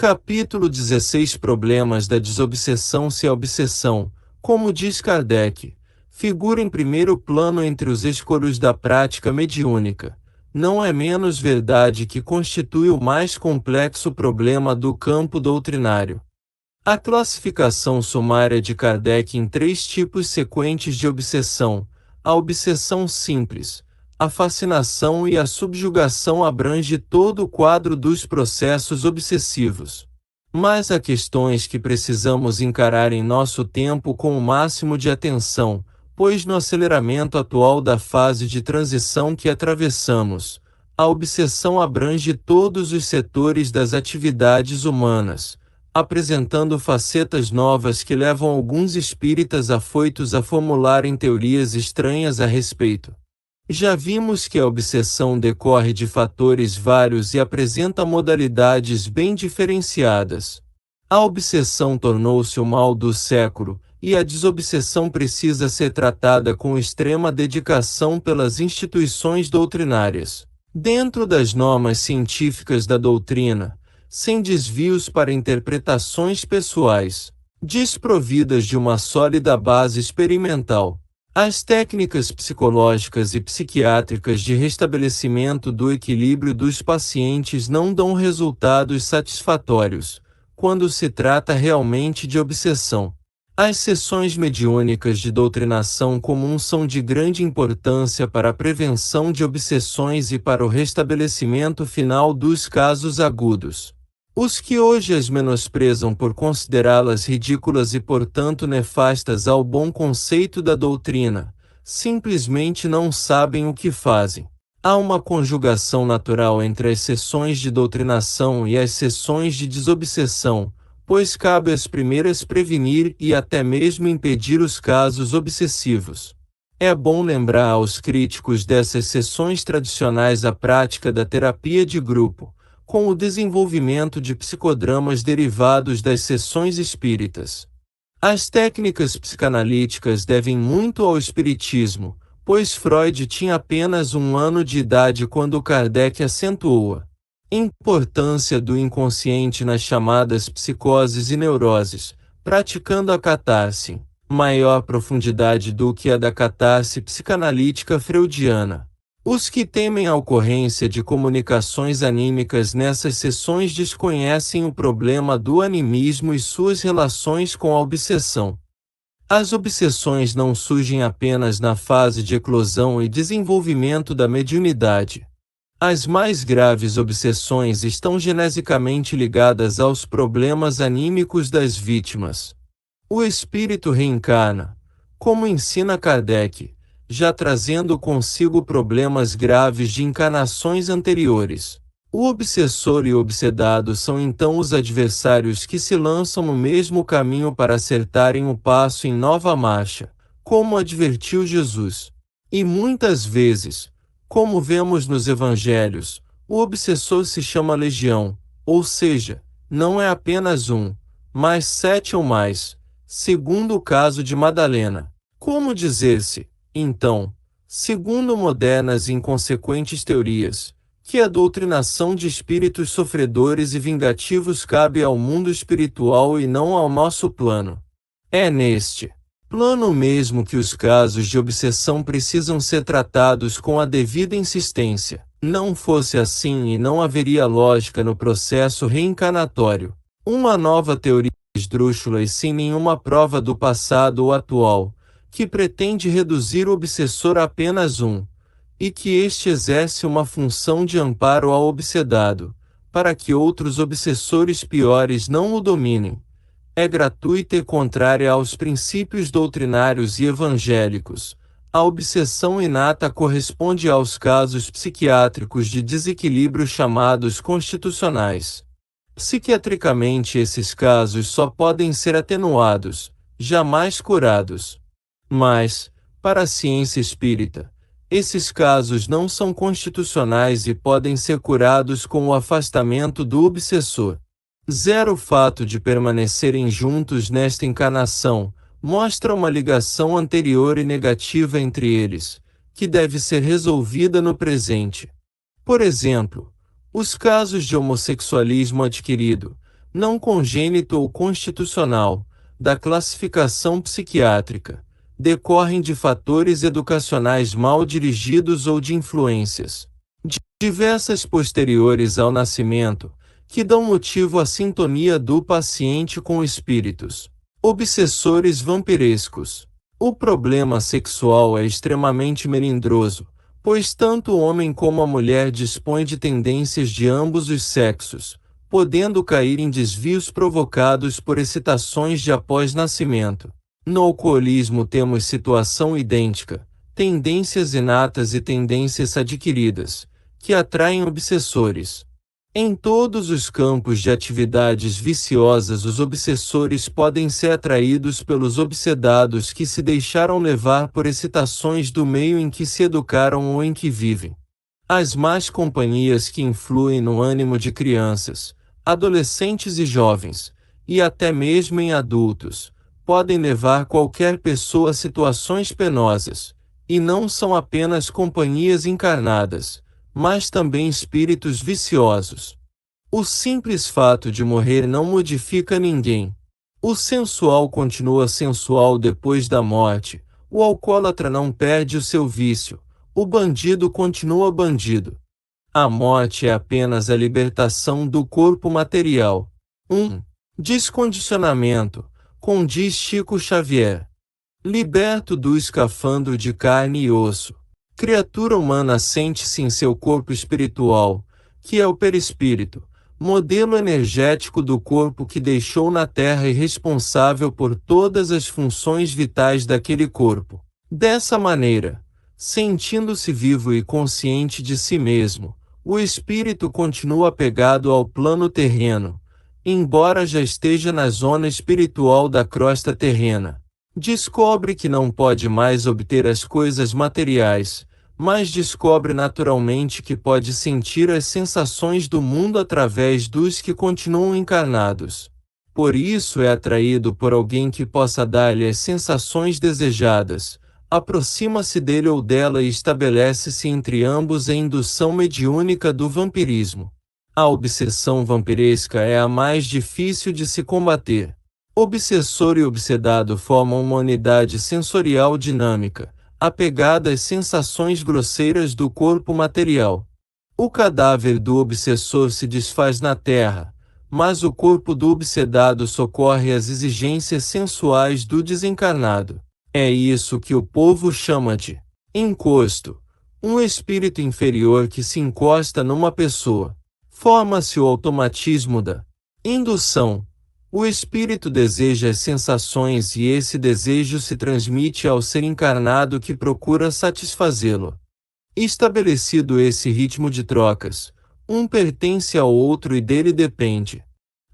Capítulo 16 Problemas da desobsessão. Se a obsessão, como diz Kardec, figura em primeiro plano entre os escolhos da prática mediúnica, não é menos verdade que constitui o mais complexo problema do campo doutrinário. A classificação sumária de Kardec em 3 tipos sequentes de obsessão, a obsessão simples, a fascinação e a subjugação, abrange todo o quadro dos processos obsessivos. Mas há questões que precisamos encarar em nosso tempo com o máximo de atenção, pois no aceleramento atual da fase de transição que atravessamos, a obsessão abrange todos os setores das atividades humanas, apresentando facetas novas que levam alguns espíritas afoitos a formularem teorias estranhas a respeito. Já vimos que a obsessão decorre de fatores vários e apresenta modalidades bem diferenciadas. A obsessão tornou-se o mal do século, e a desobsessão precisa ser tratada com extrema dedicação pelas instituições doutrinárias, dentro das normas científicas da doutrina, sem desvios para interpretações pessoais, desprovidas de uma sólida base experimental. As técnicas psicológicas e psiquiátricas de restabelecimento do equilíbrio dos pacientes não dão resultados satisfatórios, quando se trata realmente de obsessão. As sessões mediúnicas de doutrinação comum são de grande importância para a prevenção de obsessões e para o restabelecimento final dos casos agudos. Os que hoje as menosprezam por considerá-las ridículas e portanto nefastas ao bom conceito da doutrina, simplesmente não sabem o que fazem. Há uma conjugação natural entre as sessões de doutrinação e as sessões de desobsessão, pois cabe às primeiras prevenir e até mesmo impedir os casos obsessivos. É bom lembrar aos críticos dessas sessões tradicionais a prática da terapia de grupo, com o desenvolvimento de psicodramas derivados das sessões espíritas. As técnicas psicanalíticas devem muito ao espiritismo, pois Freud tinha apenas 1 ano de idade quando Kardec acentuou a importância do inconsciente nas chamadas psicoses e neuroses, praticando a catarse, maior profundidade do que a da catarse psicanalítica freudiana. Os que temem a ocorrência de comunicações anímicas nessas sessões desconhecem o problema do animismo e suas relações com a obsessão. As obsessões não surgem apenas na fase de eclosão e desenvolvimento da mediunidade. As mais graves obsessões estão genesicamente ligadas aos problemas anímicos das vítimas. O espírito reencarna, como ensina Kardec, já trazendo consigo problemas graves de encarnações anteriores. O obsessor e o obsedado são então os adversários que se lançam no mesmo caminho para acertarem o passo em nova marcha, como advertiu Jesus. E muitas vezes, como vemos nos evangelhos, o obsessor se chama legião, ou seja, não é apenas um, mas 7 ou mais, segundo o caso de Madalena. Como dizer-se, então, segundo modernas e inconsequentes teorias, que a doutrinação de espíritos sofredores e vingativos cabe ao mundo espiritual e não ao nosso plano? É neste plano mesmo que os casos de obsessão precisam ser tratados com a devida insistência. Não fosse assim e não haveria lógica no processo reencarnatório. Uma nova teoria esdrúxula e sem nenhuma prova do passado ou atual, que pretende reduzir o obsessor a apenas um, e que este exerce uma função de amparo ao obsedado, para que outros obsessores piores não o dominem. É gratuita e contrária aos princípios doutrinários e evangélicos. A obsessão inata corresponde aos casos psiquiátricos de desequilíbrio chamados constitucionais. Psiquiatricamente esses casos só podem ser atenuados, jamais curados. Mas, para a ciência espírita, esses casos não são constitucionais e podem ser curados com o afastamento do obsessor. O fato de permanecerem juntos nesta encarnação mostra uma ligação anterior e negativa entre eles, que deve ser resolvida no presente. Por exemplo, os casos de homossexualismo adquirido, não congênito ou constitucional, da classificação psiquiátrica, decorrem de fatores educacionais mal dirigidos ou de influências diversas posteriores ao nascimento, que dão motivo à sintonia do paciente com espíritos obsessores vampirescos. O problema sexual é extremamente melindroso, pois tanto o homem como a mulher dispõem de tendências de ambos os sexos, podendo cair em desvios provocados por excitações de após nascimento. No alcoolismo temos situação idêntica, tendências inatas e tendências adquiridas, que atraem obsessores. Em todos os campos de atividades viciosas, os obsessores podem ser atraídos pelos obsedados que se deixaram levar por excitações do meio em que se educaram ou em que vivem. As más companhias que influem no ânimo de crianças, adolescentes e jovens, e até mesmo em adultos, podem levar qualquer pessoa a situações penosas, e não são apenas companhias encarnadas, mas também espíritos viciosos. O simples fato de morrer não modifica ninguém. O sensual continua sensual depois da morte, o alcoólatra não perde o seu vício, o bandido continua bandido. A morte é apenas a libertação do corpo material. 1. Descondicionamento, condiz Chico Xavier. Liberto do escafandro de carne e osso, criatura humana sente-se em seu corpo espiritual, que é o perispírito, modelo energético do corpo que deixou na Terra e responsável por todas as funções vitais daquele corpo. Dessa maneira, sentindo-se vivo e consciente de si mesmo, o espírito continua apegado ao plano terreno, embora já esteja na zona espiritual da crosta terrena. Descobre que não pode mais obter as coisas materiais, mas descobre naturalmente que pode sentir as sensações do mundo através dos que continuam encarnados. Por isso é atraído por alguém que possa dar-lhe as sensações desejadas, aproxima-se dele ou dela e estabelece-se entre ambos a indução mediúnica do vampirismo. A obsessão vampiresca é a mais difícil de se combater. Obsessor e obsedado formam uma unidade sensorial dinâmica, apegada às sensações grosseiras do corpo material. O cadáver do obsessor se desfaz na terra, mas o corpo do obsedado socorre às exigências sensuais do desencarnado. É isso que o povo chama de encosto. Um espírito inferior que se encosta numa pessoa. Forma-se o automatismo da indução. O espírito deseja as sensações e esse desejo se transmite ao ser encarnado que procura satisfazê-lo. Estabelecido esse ritmo de trocas, um pertence ao outro e dele depende.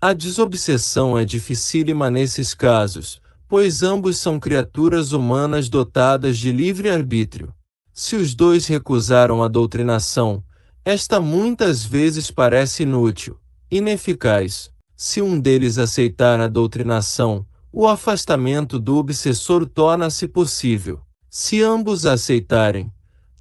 A desobsessão é dificílima nesses casos, pois ambos são criaturas humanas dotadas de livre-arbítrio. Se os dois recusaram a doutrinação, esta muitas vezes parece inútil, ineficaz. Se um deles aceitar a doutrinação, o afastamento do obsessor torna-se possível. Se ambos a aceitarem,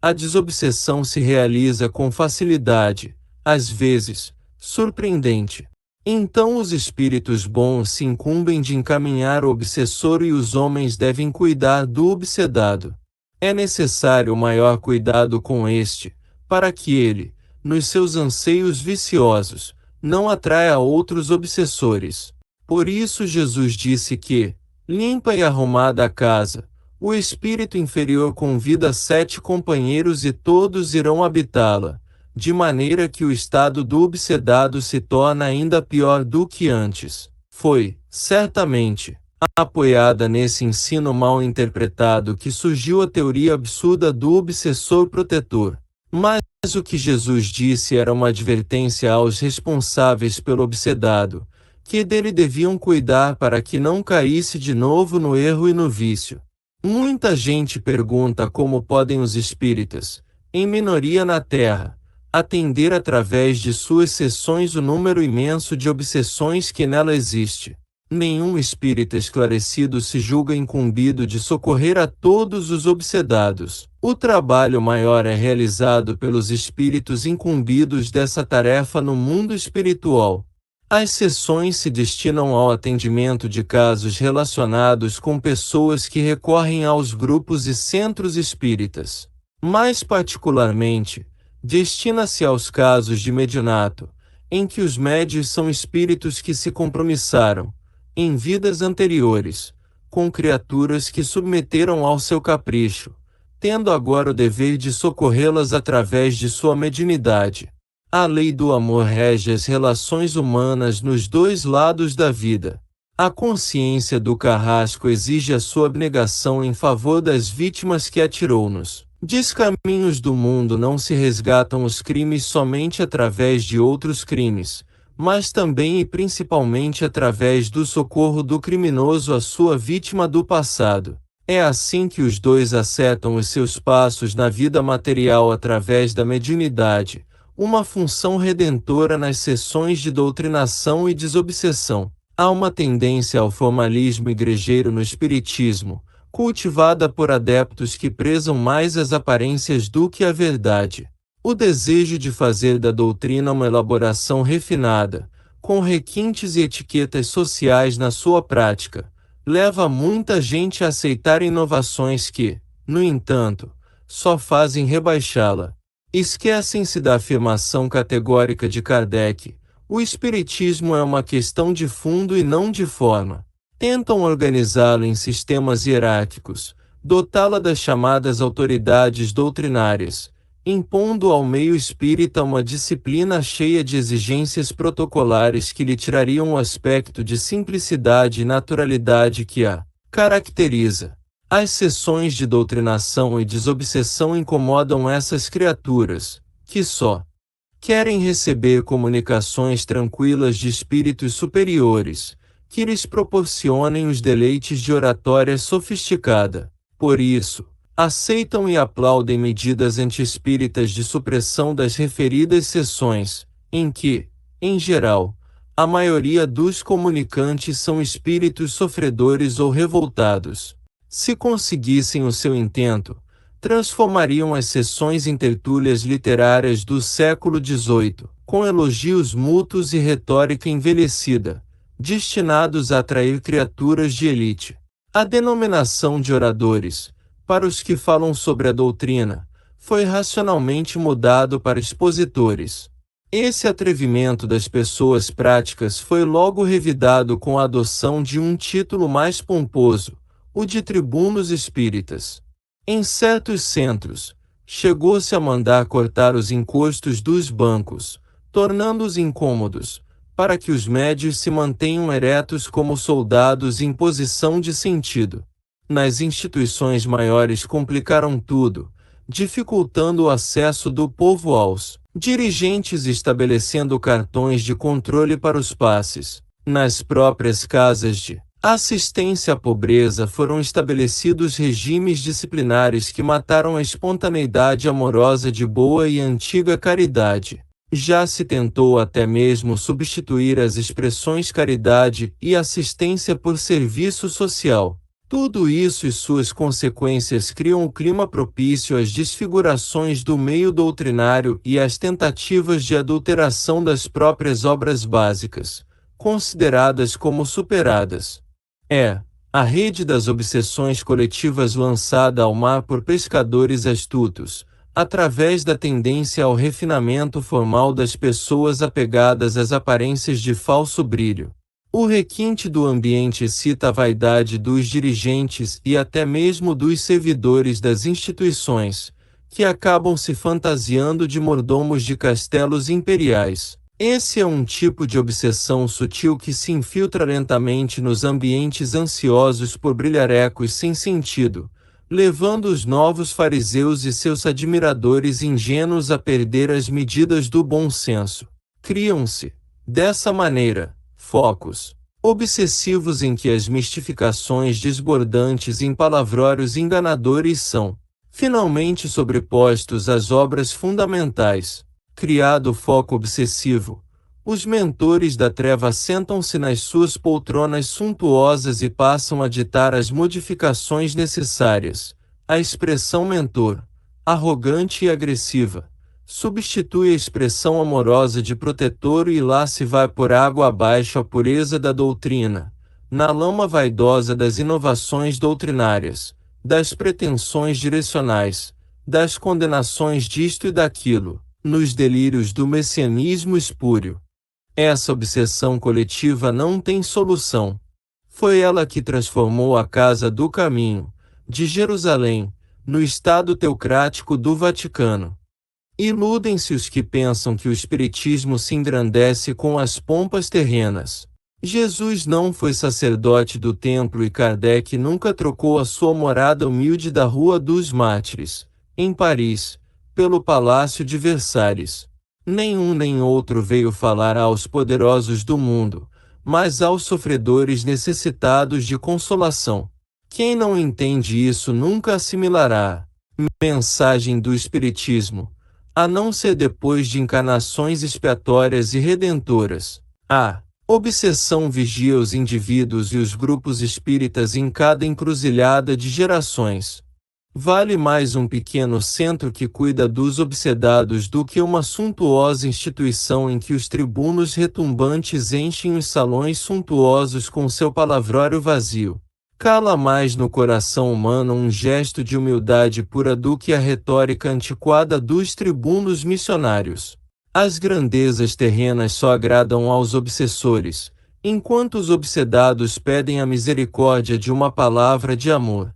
a desobsessão se realiza com facilidade, às vezes, surpreendente. Então os espíritos bons se incumbem de encaminhar o obsessor e os homens devem cuidar do obsedado. É necessário maior cuidado com este, para que ele, nos seus anseios viciosos, não atraia outros obsessores. Por isso Jesus disse que, limpa e arrumada a casa, o espírito inferior convida 7 companheiros e todos irão habitá-la, de maneira que o estado do obsedado se torna ainda pior do que antes. Foi, certamente, apoiada nesse ensino mal interpretado que surgiu a teoria absurda do obsessor protetor. Mas o que Jesus disse era uma advertência aos responsáveis pelo obsedado, que dele deviam cuidar para que não caísse de novo no erro e no vício. Muita gente pergunta como podem os espíritas, em minoria na Terra, atender através de suas sessões o número imenso de obsessões que nela existe. Nenhum espírita esclarecido se julga incumbido de socorrer a todos os obsedados. O trabalho maior é realizado pelos espíritos incumbidos dessa tarefa no mundo espiritual. As sessões se destinam ao atendimento de casos relacionados com pessoas que recorrem aos grupos e centros espíritas. Mais particularmente, destina-se aos casos de mediunato, em que os médiuns são espíritos que se compromissaram, em vidas anteriores, com criaturas que submeteram ao seu capricho, tendo agora o dever de socorrê-las através de sua mediunidade. A lei do amor rege as relações humanas nos dois lados da vida. A consciência do carrasco exige a sua abnegação em favor das vítimas que atirou-nos. Descaminhos do mundo não se resgatam os crimes somente através de outros crimes, mas também e principalmente através do socorro do criminoso à sua vítima do passado. É assim que os dois acertam os seus passos na vida material através da mediunidade, uma função redentora nas sessões de doutrinação e desobsessão. Há uma tendência ao formalismo igrejeiro no espiritismo, cultivada por adeptos que prezam mais as aparências do que a verdade. O desejo de fazer da doutrina uma elaboração refinada, com requintes e etiquetas sociais na sua prática, leva muita gente a aceitar inovações que, no entanto, só fazem rebaixá-la. Esquecem-se da afirmação categórica de Kardec: o espiritismo é uma questão de fundo e não de forma. Tentam organizá-lo em sistemas hierárquicos, dotá-la das chamadas autoridades doutrinárias, impondo ao meio espírita uma disciplina cheia de exigências protocolares que lhe tirariam o aspecto de simplicidade e naturalidade que a caracteriza. As sessões de doutrinação e desobsessão incomodam essas criaturas, que só querem receber comunicações tranquilas de espíritos superiores, que lhes proporcionem os deleites de oratória sofisticada. Por isso, aceitam e aplaudem medidas anti-espíritas de supressão das referidas sessões, em que, em geral, a maioria dos comunicantes são espíritos sofredores ou revoltados. Se conseguissem o seu intento, transformariam as sessões em tertúlias literárias do século XVIII, com elogios mútuos e retórica envelhecida, destinados a atrair criaturas de elite. A denominação de oradores, para os que falam sobre a doutrina, foi racionalmente mudado para expositores. Esse atrevimento das pessoas práticas foi logo revidado com a adoção de um título mais pomposo, o de tribunos espíritas. Em certos centros, chegou-se a mandar cortar os encostos dos bancos, tornando-os incômodos, para que os médios se mantenham eretos como soldados em posição de sentido. Nas instituições maiores complicaram tudo, dificultando o acesso do povo aos dirigentes, estabelecendo cartões de controle para os passes. Nas próprias casas de assistência à pobreza foram estabelecidos regimes disciplinares que mataram a espontaneidade amorosa de boa e antiga caridade. Já se tentou até mesmo substituir as expressões caridade e assistência por serviço social. Tudo isso e suas consequências criam o clima propício às desfigurações do meio doutrinário e às tentativas de adulteração das próprias obras básicas, consideradas como superadas. A rede das obsessões coletivas lançada ao mar por pescadores astutos, através da tendência ao refinamento formal das pessoas apegadas às aparências de falso brilho. O requinte do ambiente excita a vaidade dos dirigentes e até mesmo dos servidores das instituições, que acabam se fantasiando de mordomos de castelos imperiais. Esse é um tipo de obsessão sutil que se infiltra lentamente nos ambientes ansiosos por brilharecos sem sentido, levando os novos fariseus e seus admiradores ingênuos a perder as medidas do bom senso. Criam-se, dessa maneira, focos obsessivos em que as mistificações desbordantes em palavrórios enganadores são, finalmente, sobrepostos às obras fundamentais. Criado o foco obsessivo, os mentores da treva sentam-se nas suas poltronas suntuosas e passam a ditar as modificações necessárias. A expressão mentor, arrogante e agressiva, substitui a expressão amorosa de protetor e lá se vai por água abaixo a pureza da doutrina, na lama vaidosa das inovações doutrinárias, das pretensões direcionais, das condenações disto e daquilo, nos delírios do messianismo espúrio. Essa obsessão coletiva não tem solução. Foi ela que transformou a Casa do Caminho, de Jerusalém, no Estado teocrático do Vaticano. Iludem-se os que pensam que o espiritismo se engrandece com as pompas terrenas. Jesus não foi sacerdote do templo e Kardec nunca trocou a sua morada humilde da Rua dos Mártires, em Paris, pelo Palácio de Versalhes. Nenhum nem outro veio falar aos poderosos do mundo, mas aos sofredores necessitados de consolação. Quem não entende isso nunca assimilará a mensagem do Espiritismo, a não ser depois de encarnações expiatórias e redentoras. A obsessão vigia os indivíduos e os grupos espíritas em cada encruzilhada de gerações. Vale mais um pequeno centro que cuida dos obsedados do que uma suntuosa instituição em que os tribunos retumbantes enchem os salões suntuosos com seu palavrório vazio. Cala mais no coração humano um gesto de humildade pura do que a retórica antiquada dos tribunos missionários. As grandezas terrenas só agradam aos obsessores, enquanto os obsedados pedem a misericórdia de uma palavra de amor.